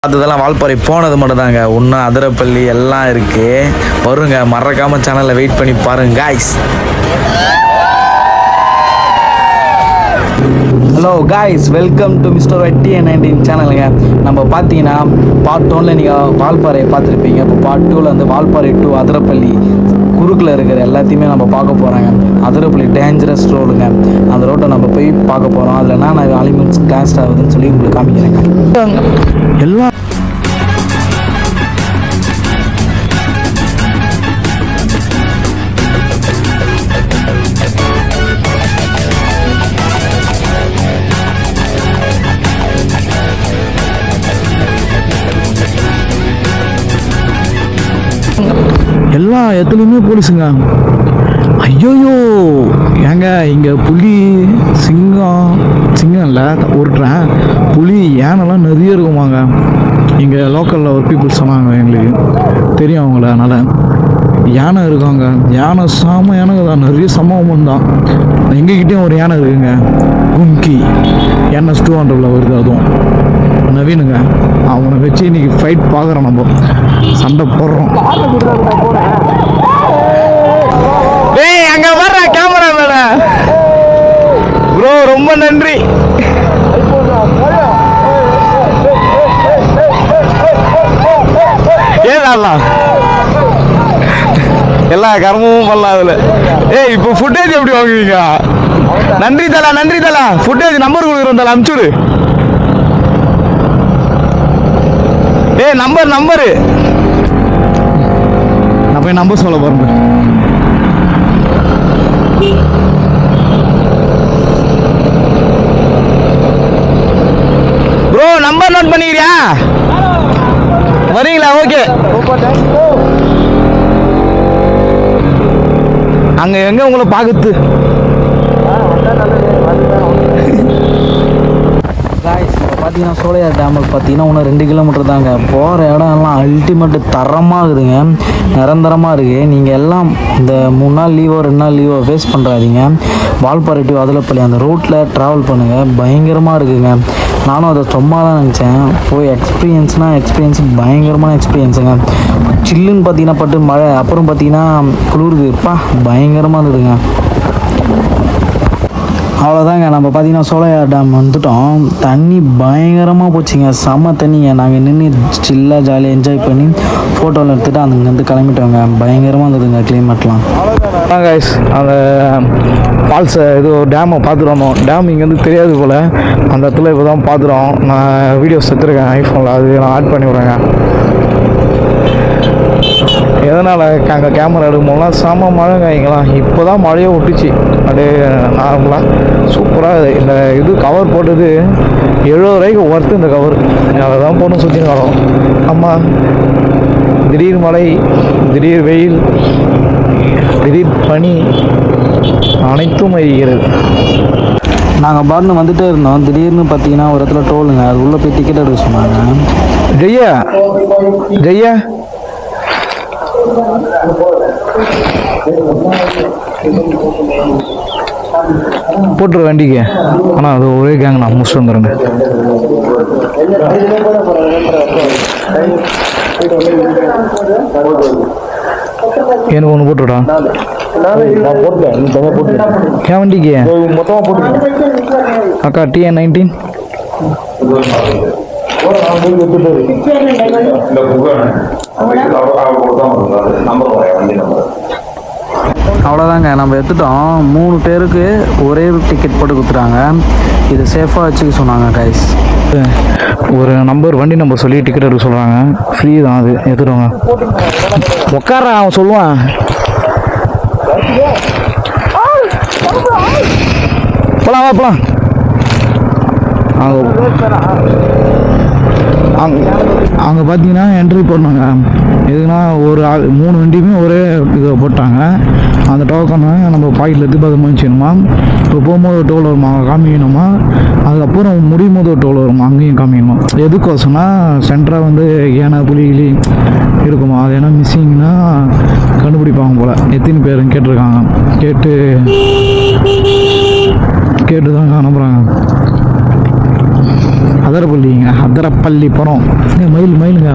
அதெல்லாம் வால்பாறை போனது மட்டும் தாங்க. இன்னும் அதிரப்பள்ளி எல்லாம் இருக்கு. வருங்க, மறக்காம சேனல்ல வெயிட் பண்ணி பாருங்க guys. Hello guys, welcome to mister TN19 சேனலுங்க. நம்ம பார்த்தீங்கன்னா பார்ட் 1ல் நீங்கள் வால்பாறையை பார்த்துருப்பீங்க. இப்போ பார்ட் 2ல் வந்து வால்பாறை டு அதிரப்பள்ளி குறுக்கில் இருக்கிற எல்லாத்தையுமே நம்ம பார்க்க போகிறாங்க. அதிரப்பள்ளி டேஞ்சரஸ் ரோடுங்க. அந்த ரோட்டை நம்ம போய் பார்க்க போகிறோம். அதில் நான் அலிமெண்ட்ஸ் கிளாஸ் ஆகுதுன்னு சொல்லி உங்களுக்கு காமிக்கிறேங்க. எல்லாம் எல்லா இடத்துலையுமே போலீஸுங்க. ஐயோயோ ஏங்க, இங்கே புலி சிங்கம் இல்லை ஓட்டுறேன், புலி யானைலாம் நிறைய இருக்குமாங்க. இங்கே லோக்கலில் ஒரு பீப்புள் சொன்னாங்க, எங்களுக்கு தெரியும் அவங்கள. அதனால் யானை இருக்காங்க. யானை யானை தான், நிறைய சம்பவம் தான். எங்ககிட்டயும் ஒரு யானை இருக்குங்க, கும்கி NS 200 வருது. அதுவும் நவீனுங்க. அவனை வச்சு இன்னைக்கு ஃபைட் பார்க்குறோம், நம்ம சண்டை போடுறோம். டேய் அங்க வர்ற கேமரா மேல ப்ரோ, ரொம்ப நன்றி. ஏதாலாம் எல்லா கர்மமும் பண்ணலாம் அதுல. ஏய் இப்போ ஃபுட்டேஜ் எப்படி வாங்குவீங்க? நன்றி தலா ஃபுட்டேஜ் நம்பர் கொடுக்குறோம் தலா, அனுப்பிச்சுடு. ஏய் நம்பரு நான் போய் நம்பர் சொல்ல பாருங்க. ப்ரோ நம்பர் நோட் பண்ணிக்கிறியா? வரீங்களா? ஓகே. அங்க எங்க உங்களை பாக்குது? பார்த்தீங்கன்னா சோலையார் டேமுக்கு பார்த்தீங்கன்னா இன்னும் 2 கிலோமீட்டர் தாங்க. போகிற இடம் எல்லாம் அல்டிமேட்டு தரமாக இருக்குதுங்க, நிரந்தரமாக இருக்குது. நீங்கள் எல்லாம் இந்த 3 நாள் லீவோ 2 நாள் லீவோ வேஸ்ட் பண்ணுறாதீங்க. வால்பாறை டு அதிரப்பள்ளி அந்த ரூட்டில் ட்ராவல் பண்ணுங்கள், பயங்கரமாக இருக்குதுங்க. நானும் அதை சும்மா தான் நினச்சேன். போய் எக்ஸ்பீரியன்ஸ் பயங்கரமான எக்ஸ்பீரியன்ஸுங்க. சில்லுன்னு பார்த்தீங்கன்னா பட்டு மழை, அப்புறம் பார்த்தீங்கன்னா குளிருதுப்பா, பயங்கரமாக இருந்ததுங்க. அவ்வளோதாங்க. நம்ம பார்த்தீங்கன்னா சோலையார் டேம் வந்துட்டோம். தண்ணி பயங்கரமாக போச்சுங்க, செம்ம தண்ணிங்க. நாங்கள் நின்று சில்லாக ஜாலியாக என்ஜாய் பண்ணி ஃபோட்டோவில் எடுத்துகிட்டு அங்கேருந்து கிளம்பிட்டோங்க. பயங்கரமாக இருந்ததுங்க கிளைமேட்லாம். அதான் கைஸ், அந்த ஃபால்ஸை இது ஒரு டேமை பார்த்துட்டு வந்தோம். டேம் இங்கேருந்து தெரியாது போல், அந்த இடத்துல இப்போ தான் பார்த்துட்டோம். நான் வீடியோஸ் எடுத்துருக்கேன் ஐஃபோனில், அது நான் ஆட் பண்ணி விட்றேங்க. எதனால் அங்கே கேமரா எடுக்கும்போதுலாம் செம்ம மழைங்க. இங்கெல்லாம் இப்போ தான் மழையே விட்டுச்சு, அப்படியே நார்மலாக சூப்பராக. இந்த இது கவர் போட்டது 70 ரூபாய்க்கு ஒர்த்து. இந்த கவர் அதை தான் போட்டு சுற்றி வரோம். ஆமாம், திடீர் மழை, திடீர் வெயில், திடீர் பனி, அனைத்தும் இருக்கிறது. நாங்கள் பாருன்னு வந்துட்டே இருந்தோம். திடீர்னு பார்த்தீங்கன்னா ஒரு இடத்துல டோலுங்க, அது உள்ளே போய் டிக்கெட் எடுக்க சொன்னாங்க. ஜெய்யா போட்டுரு வண்டிக்கு. ஆனால் அது ஒரே கேங் நான் முடிச்சு வந்துடுங்க. எனக்கு ஒன்று போட்டுவிடா. என் வண்டிக்கு அக்கா TN19 அவ்வளோதாங்க. நம்ம எடுத்துட்டோம். 3 பேருக்கு ஒரே டிக்கெட் போட்டு கொடுத்துட்டாங்க. இது சேஃபாக வச்சுக்க சொன்னாங்க கைஸ். ஒரு வண்டி நம்பர் சொல்லி டிக்கெட் எடுக்க சொல்கிறாங்க. ஃப்ரீ தான், அது எடுத்துட்டோங்க. உட்கார அவன் சொல்லுவான். போலாம் அங்கே பார்த்தீங்கன்னா என்ட்ரி போட்டாங்க. எதுக்குன்னா ஒரு 3 வண்டியுமே ஒரே இதை போட்டாங்க. அந்த டோக்கனை நம்ம பாக்கெட்டில் எடுத்து பத்திரமா வச்சுக்கணுமா. இப்போ போகும்போது ஒரு டோல் வருமா, அங்கே காமிக்கணுமா. அதுக்கப்புறம் முடியும் போது ஒரு டோல் வருமா, அங்கேயும் காமிக்கணுமா. எதுக்கோசம்னா சென்டராக வந்து ஏன்னா புலி இருக்குமா, அது ஏன்னா மிஸ்ஸிங்னா கண்டுபிடிப்பாங்க போல். எத்தனை பேருன்னு கேட்டிருக்காங்க. கேட்டு தான் அனுப்புகிறாங்க. அதரப்பள்ளிங்க, அதரப்பள்ளி போகிறோம். மயிலுங்க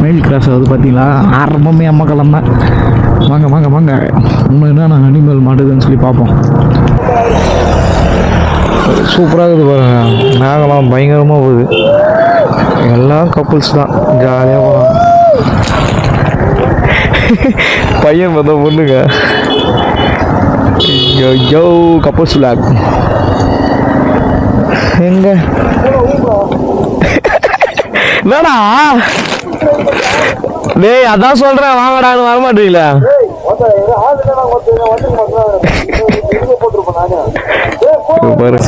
மயில் கிராஸ் ஆகுது பார்த்தீங்களா? ஆரம்பமே அம்மக்கலம் தான். வாங்க இன்னும் என்னென்ன அனிமல் மாட்டுதுன்னு சொல்லி பார்ப்போம். சூப்பராக இருக்குது பாருங்க. நாகலாம் பயங்கரமாக போகுது. எல்லாம் கப்புள்ஸ் தான், ஜாலியாக போகிறாங்க. பையன் பார்த்தா பொண்ணுங்க. யோ கப்புள்ஸ் விளாக் எங்க என்னடா டேய், அதான் சொல்றேன் வாங்கடான்னு வரமாட்டீங்களா?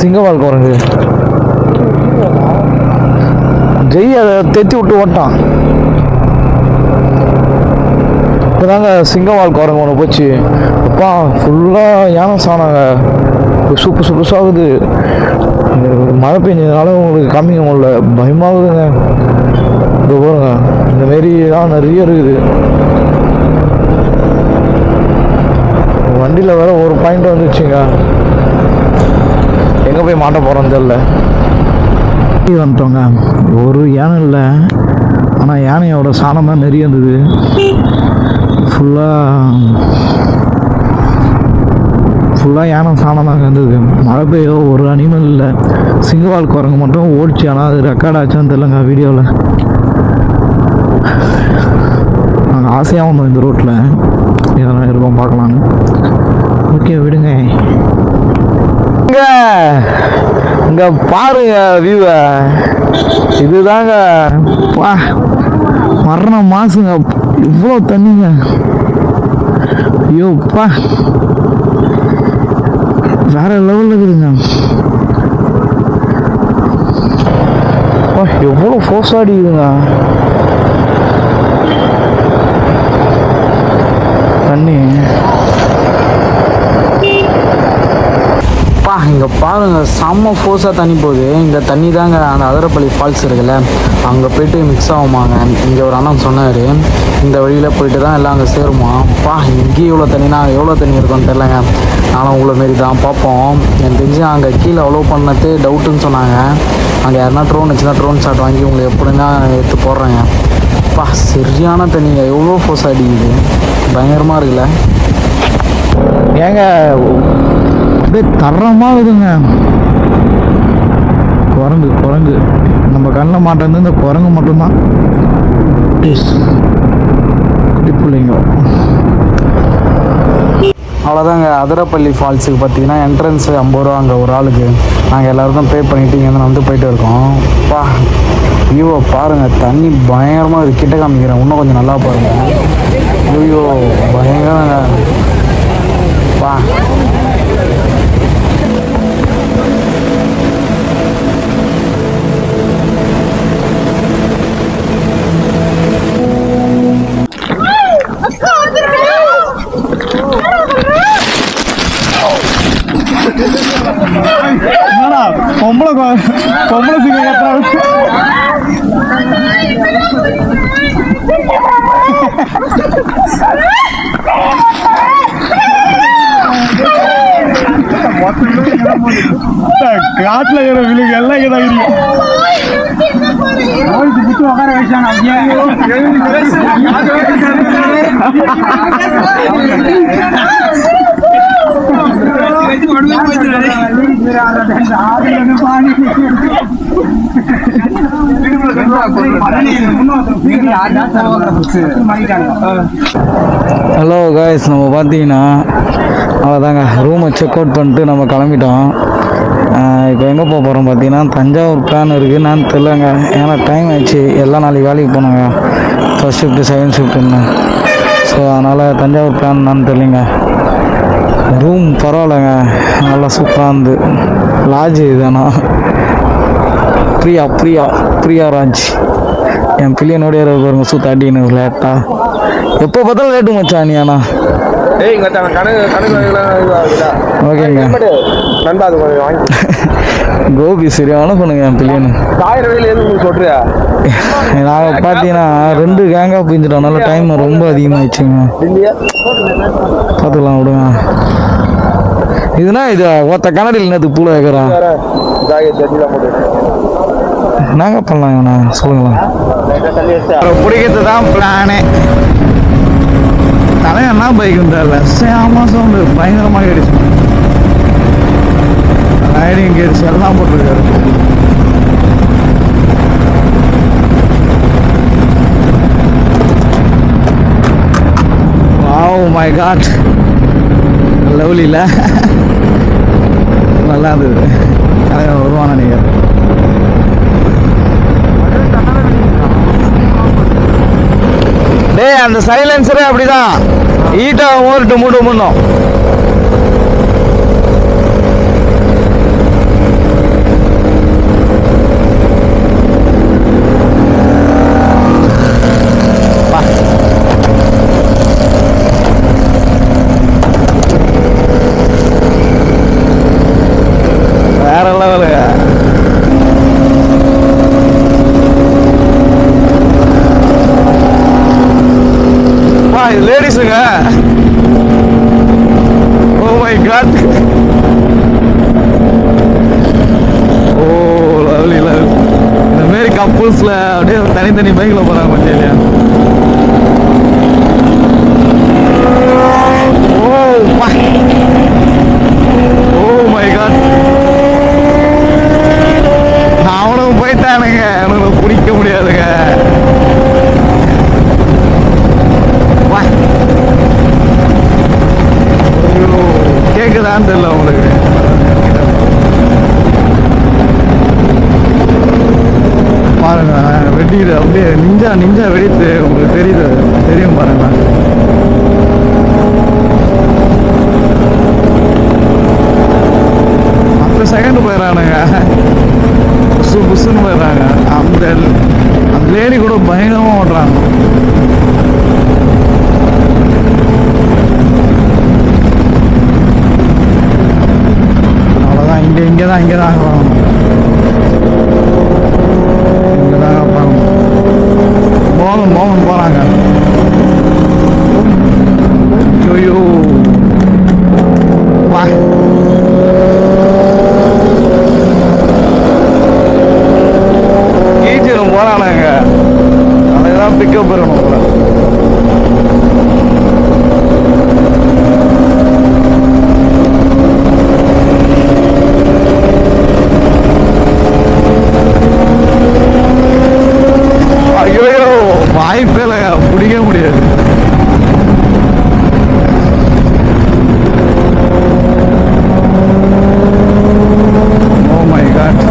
சிங்கவால் குரங்கு ஜெய் அதை தெத்தி விட்டு ஓட்டான். இப்போதாங்க சிங்கவால் குரங்கு ஒன்று போச்சு. அப்பா ஃபுல்லாக யானை சாணாங்க. புதுசு ஆகுது. மழை பெஞ்சதுனால உங்களுக்கு காமிக்க முடியல, பயமாகுதுங்க. இது பாருங்க, இந்த மாரிலாம் நிறைய இருக்குது. வண்டியில் வேற ஒரு பாயிண்ட் வந்துச்சுங்க. எங்கே போய் மாட்ட போகிறோன்னு தெரியல. வந்துட்டோங்க. ஒரு யானை இல்லை, ஆனால் யானையோட சாணம் தான் நிறைய இருந்தது. ஃபுல்லாக யானை சாணம் தாங்க இருந்தது. மழை பெய்யோ ஒரு அனிமல் இல்லை. சிங்கவால் குரங்கு மட்டும் ஓடிச்சு. ஆனால் அது ரெக்கார்ட் ஆச்சான்னு தெரியலங்க வீடியோவில். நாங்கள் ஆசையாக வந்தோம் இந்த ரோட்டில், இதெல்லாம் இருக்கோம் பார்க்கலான்னு. ஓகே விடுங்க. இங்கே பாருங்க வியூவை. இதுதாங்க வா மரண மாசுங்க. இவ்வளோ தண்ணிங்க. ஐயோப்பா வேற லெவலில் இருக்குதுங்க. எவ்வளோ ஃபோர்ஸ் அடிக்குதுங்க தண்ணி. இங்கே பாருங்க, செம்ம ஃபோர்ஸாக தண்ணி போகுது. இந்த தண்ணி தாங்க அந்த அதரப்பள்ளி ஃபால்ஸ் இருக்குல்ல, அங்கே போய்ட்டு மிக்ஸ் ஆகுமாங்க. இங்கே ஒரு அண்ணன் சொன்னார், இந்த வழியில் போயிட்டு தான் எல்லாம் அங்கே சேருமா. இங்கேயே இவ்வளோ தண்ணினா எவ்வளோ தண்ணி இருக்கும்னு தெரிலங்க. நானும் உங்களை மாரி தான் பார்ப்போம். எனக்கு தெரிஞ்சு அங்கே கீழே அவ்வளோ பண்ணது டவுட்டுன்னு சொன்னாங்க. அங்கே யாருனா ட்ரோன் வச்சுன்னா ட்ரோன் ஷாட் வாங்கி உங்களை எப்படின்னா எடுத்து போடுறாங்க. சரியான தண்ணிங்க, எவ்வளோ ஃபோர்ஸ் அடிக்குது, பயங்கரமாக இருக்குல்ல. ஏங்க அப்படியே தரமாக இருக்குங்க. குரங்கு நம்ம கண்ணில் மாட்டேன். இந்த குரங்கு மட்டும்தான் குட்டி பிள்ளைங்க. அவ்வளோதாங்க. அதரப்பள்ளி ஃபால்ஸுக்கு பார்த்தீங்கன்னா என்ட்ரன்ஸு 50 ரூபா அங்கே ஒரு ஆளுக்கு. நாங்கள் எல்லோருக்கும் பே பண்ணிவிட்டு இங்கேருந்து வந்து போயிட்டு இருக்கோம். வியூவை பாருங்கள், தண்ணி பயங்கரமாக இருக்குது. கிட்ட காமிக்கிறேன், இன்னும் கொஞ்சம் நல்லா பாருங்கள். ஐயோ பயங்கரங்க. பொம்பளை சிங்க காட்டுல விழுகு எல்லாம் இதாகிறீங்க. உட்கார வச்சாங்க. ஹலோ காய்ஸ், நம்ம பார்த்தீங்கன்னா அவ்வளோதாங்க, ரூமை செக் அவுட் பண்ணிட்டு நம்ம கிளம்பிட்டோம். இப்போ எங்கே போக போகிறோம் பார்த்தீங்கன்னா, தஞ்சாவூர் பிளான் இருக்குது. நான் தெரிலங்க, ஏன்னா டைம் ஆயிடுச்சு. எல்லா நாளைக்கு வேலைக்கு போனாங்க, ஃபஸ்ட் ஷிஃப்ட்டு செகண்ட் ஷிஃப்ட்டுன்னு. ஸோ அதனால் தஞ்சாவூர் பிளான் நான் தெரியலைங்க. ரூம் பரவாயில்லைங்க, நல்லா சூப்பராக இருந்து. லாட்ஜ் இதுதானா? பிரியா ராஜ். என் பிள்ளையனோடைய பாருங்க சூத்தாட்டின்னு லேட்டா. எப்போ பார்த்தாலும் லேட்டு மச்சான் நீ. ஆனால் ஓகேங்க கோபி சரியான பண்ணுங்க என் பிள்ளைன்னு. நாங்கள் பார்த்தீங்கன்னா 2 கேங்காக போயிருந்துட்டோம். அதனால டைம் ரொம்ப அதிகமாகிடுச்சுங்க. பார்த்துக்கலாம் விடுங்க. இதுனா இது ஒருத்த கண்ணாடியில் என்னது பூல வைக்கிறான். என்னங்க பண்ணலாங்கண்ணா சொல்லுங்களேன். பிடிக்கிறது தான் பிளானே. தலையண்ணா பைக் இருந்தால சேமா சவுண்டு பயங்கரமாக ஆயிடுச்சு. ரைடிங் கேட்ஸ் எல்லாம் போட்டிருக்காரு. வாவ் மை காட், லவ்லியில் நல்லா இருந்தது. வருவானா நீங்கள்? டேய் அந்த சைலன்சரே அப்படிதான் ஈட்டாக ஓரிட்டு மூட்டு முன்னும். வேற லெவலு. இது லேடிஸுங்க. Oh my god. Oh lovely love. இந்த மாரி கப்புள்ஸ்ல அப்படியே தனித்தனி பைக்ல போறாங்க பத்தியா. Oh my god. அவனும் போயிட்டானுங்க, அவனுக்கு பிடிக்க முடியாதுங்க. கேக்குதான்னு தெரியல உங்களுக்கு. பாருங்க வெடிக்குது அப்படியே நிஞ்சா நிஞ்சா வெடித்து உங்களுக்கு தெரியுது, தெரியும் பாருங்க. மற்ற செகண்ட் போயிடறானுங்க, புசு புசுன்னு போயிடுறாங்க. அந்த லேடி கூட பயங்கரமாக ஓட்டுறாங்க. இங்கே தான் இங்கே தான் மோகன் போகிறாங்க. ஐயோ வா. ஈச்சிடும் போகிறானுங்க, அதுதான் பிக்கப் பண்ணணும் போல. வாய்ப்பே இல்லை, பிடிக்க முடியாது. Oh my god.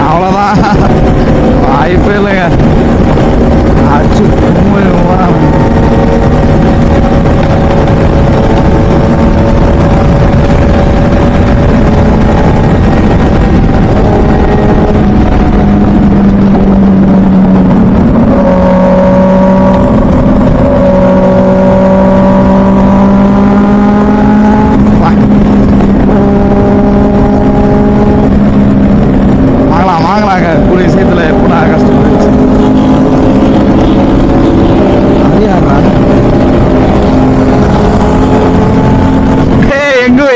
அவ்வளோதான், வாய்ப்பே இல்லைங்க. வாங்கலாங்க கூடிய விஷயத்துல எப்படா கஷ்டப்பட்டுச்சு.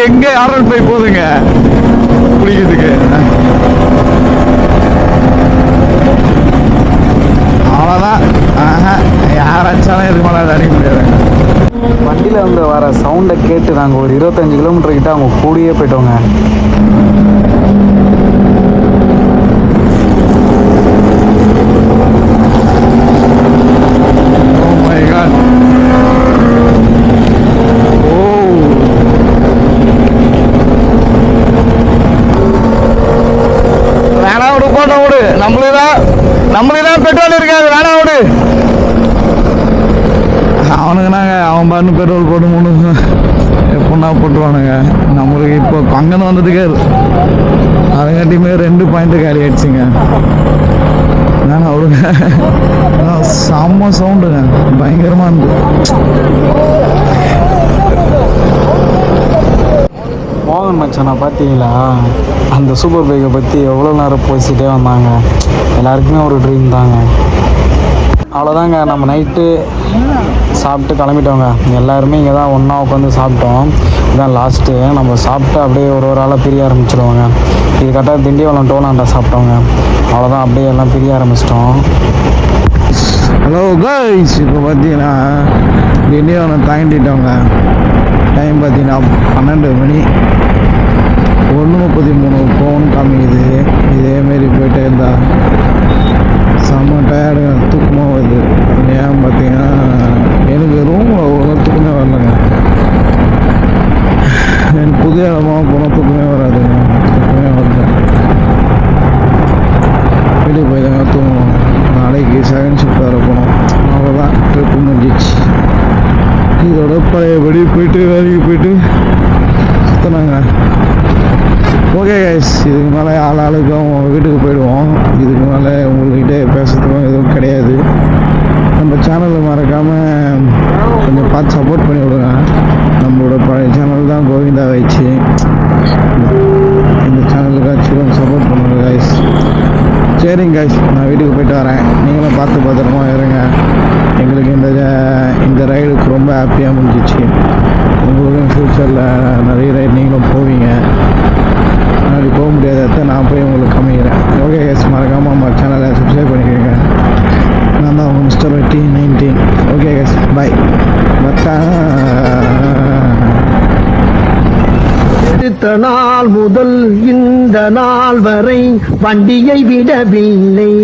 எங்க ஆர்டர் போய் போதுங்க குடிக்கிறதுக்கு. அவ்வளோதான், யாராச்சாலும் இதுக்கு மேலே அதை அடிக்க முடியாது. வண்டியில் வந்து வர சவுண்டை கேட்டு நாங்கள் ஒரு 25 கிலோமீட்டர் கிட்ட அவங்க கூடியே போயிட்டோங்க. நம்மளுதான் பெட்ரோல் இருக்காது, வேணா விடு. அவனுங்கனாங்க அவன் பாருன்னு பெட்ரோல் போட்டு மூணு எப்படின்னா போட்டுருவானுங்க. நம்மளுக்கு இப்போ அங்கன்னு வந்ததுக்கே அதுங்காட்டியுமே 2 பாயிண்ட் காலி ஆயிடுச்சுங்க. வேணா விடுங்க. செம்ம சவுண்டுங்க, பயங்கரமாக இருந்தது. மோகன் மச்சானை பார்த்தீங்களா? அந்த சூப்பர் பைக்கை பற்றி எவ்வளோ நேரம் பேசிகிட்டே வந்தாங்க. எல்லாருக்குமே ஒரு ட்ரீம் தாங்க. அவ்வளோதாங்க, நம்ம நைட்டு சாப்பிட்டு கிளம்பிட்டோங்க. எல்லாருமே இங்கே தான் ஒன்றா உட்காந்து சாப்பிட்டோம். இதுதான் லாஸ்ட்டு. நம்ம சாப்பிட்டு அப்படியே ஒரு ஆளாக பிரிய ஆரம்பிச்சிடுவாங்க. இது கரெக்டாக திண்டிவனம் டோலாண்டா சாப்பிட்டோங்க. அவ்வளோதான், அப்படியே எல்லாம் பிரிய ஆரம்பிச்சிட்டோம். ஹலோ கைஸ், இப்போ பார்த்தீங்கன்னா திண்டிவனம் தாண்டிட்டோங்க. டைம் பார்த்தீங்கன்னா 12 மணி 1:33 ஃபோன் காமிக்குது. இதேமாரி போயிட்டே இருந்தா செம்ம டயர்டு, தூக்கமாக வருது. ஏன் பார்த்தீங்கன்னா எனக்கு ரூமில் அவ்வளோ தூக்கமே வரலங்க. எனக்கு புது இடமாக போனால் தூக்கமே வராதுங்க. தூக்கமே வரல. வீட்டுக்கு போய் தாங்க தூங்கணும். நாளைக்கு செகண்ட் ஷிஃப்ட் வர போகணும். அவ்வளோதான், ட்ரிப்பு முடிஞ்சிச்சு. இதோட பழையபடி போயிட்டு வேலைக்கு போயிட்டு சுற்றினாங்க. ஓகே கைஸ், இதுக்கு மேலே ஆளுக்கு அவங்க வீட்டுக்கு போயிடுவோம். இதுக்கு மேலே உங்கள்கிட்ட பேசுறதுக்கும் எதுவும் கிடையாது. நம்ம சேனலை மறக்காமல் கொஞ்சம் பார்த்து சப்போர்ட் பண்ணி விடுங்க. நம்மளோட பழைய சேனல் தான் கோவிந்தா ஆயிடுச்சு. இந்த சேனலுக்காச்சும் கொஞ்சம் சப்போர்ட் பண்ணுங்க கைஸ். சரிங்க கைஸ், நான் வீட்டுக்கு போயிட்டு வரேன். நீங்களும் பார்த்து பத்திரமா இருங்க. எங்களுக்கு இந்த ரைடுக்கு ரொம்ப ஹாப்பியாக முடிஞ்சிச்சு. உங்களுக்கும் ஃப்யூச்சரில் நிறைய ரைடு நீங்களும் போவீங்க. முன்னாடி போக முடியாத இடத்த நான் போய் உங்களுக்கு அமைக்கிறேன். ஓகே கைஸ், மறக்காமல் நம்ம சேனலை சப்ஸ்கிரைப் பண்ணிக்கோங்க. நான் தான் உங்கள் மிஸ்டர் T19. ஓகே கைஸ், பாய். பத்தா அடுத்த நாள் முதல் இந்த நாள் வரை வண்டியை விடவில்லை.